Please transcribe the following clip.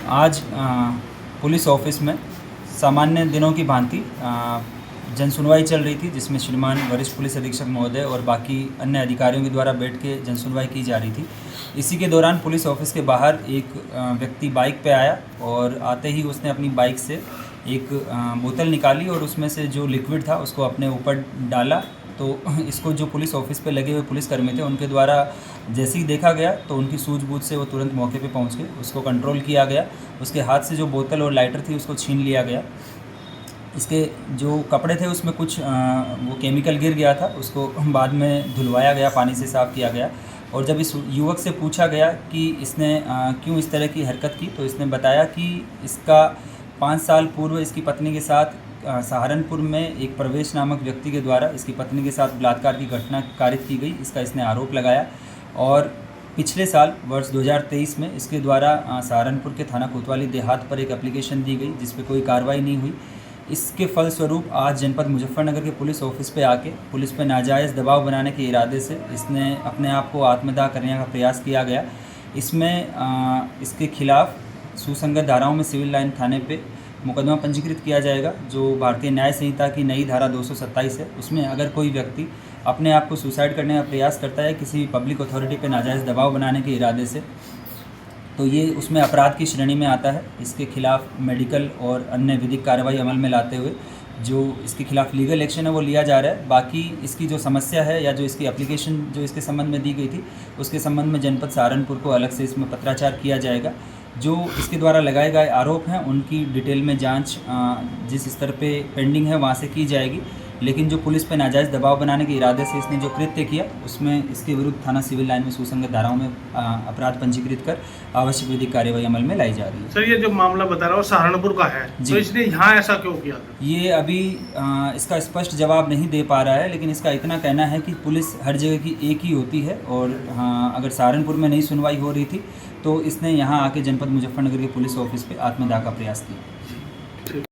आज police office में सामान्य दिनों की भांति जन सुनवाई चल रही थी, जिसमें श्रीमान वरिष्ठ पुलिस अधीक्षक महोदय और बाकी अन्य अधिकारियों के द्वारा बैठ के जन सुनवाई की जा रही थी। इसी के दौरान पुलिस ऑफिस के बाहर एक व्यक्ति बाइक पे आया और आते ही उसने अपनी बाइक से एक बोतल निकाली और उसमें से जो लिक्विड था उसको अपने ऊपर डाला। तो इसको जो पुलिस ऑफिस पे लगे हुए पुलिसकर्मी थे उनके द्वारा जैसे ही देखा गया तो उनकी सूझबूझ से वो तुरंत मौके पे पहुंच गए, उसको कंट्रोल किया गया। उसके हाथ से जो बोतल और लाइटर थी उसको छीन लिया गया। इसके जो कपड़े थे उसमें कुछ वो केमिकल गिर गया था, उसको बाद में धुलवाया गया, पानी से साफ़ किया गया। और जब इस युवक से पूछा गया कि इसने क्यों इस तरह की हरकत की, तो इसने बताया कि इसका 5 साल पूर्व इसकी पत्नी के साथ सहारनपुर में एक प्रवेश नामक व्यक्ति के द्वारा इसकी पत्नी के साथ बलात्कार की घटना कारित की गई, इसका इसने आरोप लगाया। और पिछले साल वर्ष 2023 में इसके द्वारा सहारनपुर के थाना कोतवाली देहात पर एक एप्लीकेशन दी गई जिस पे कोई कार्रवाई नहीं हुई। इसके फलस्वरूप आज जनपद मुजफ्फरनगर के पुलिस ऑफिस पे आके पुलिस पे नाजायज़ दबाव बनाने के इरादे से इसने अपने आप को आत्मदाह करने का प्रयास किया गया। इसमें इसके खिलाफ़ सुसंगत धाराओं में सिविल लाइन थाने पे मुकदमा पंजीकृत किया जाएगा, जो भारतीय न्याय संहिता की नई धारा 227 है। उसमें अगर कोई व्यक्ति अपने आप को सुसाइड करने का प्रयास करता है किसी पब्लिक अथॉरिटी पे नाजायज़ दबाव बनाने के इरादे से, तो ये उसमें अपराध की श्रेणी में आता है। इसके खिलाफ़ मेडिकल और अन्य विधिक कार्रवाई अमल में लाते हुए जो इसके खिलाफ़ लीगल एक्शन है वो लिया जा रहा है। बाकी इसकी जो समस्या है या जो इसकी एप्लीकेशन जो इसके संबंध में दी गई थी उसके संबंध में जनपद सहारनपुर को अलग से इसमें पत्राचार किया जाएगा। जो इसके द्वारा लगाए गए आरोप हैं उनकी डिटेल में जांच जिस स्तर पे पेंडिंग है वहाँ से की जाएगी, लेकिन जो पुलिस पे नाजायज़ दबाव बनाने के इरादे से इसने जो कृत्य किया उसमें इसके विरुद्ध थाना सिविल लाइन में सुसंगत धाराओं में अपराध पंजीकृत कर आवश्यक विधिक कार्यवाही अमल में लाई जा रही है। सर, ये जो मामला बता रहा हूँ सहारनपुर का है, तो इसने यहाँ ऐसा क्यों किया था? ये अभी इसका स्पष्ट जवाब नहीं दे पा रहा है, लेकिन इसका इतना कहना है कि पुलिस हर जगह की एक ही होती है और अगर सहारनपुर में नहीं सुनवाई हो रही थी तो इसने यहाँ आके जनपद मुजफ्फरनगर के पुलिस ऑफिस पे आत्मदाह का प्रयास किया।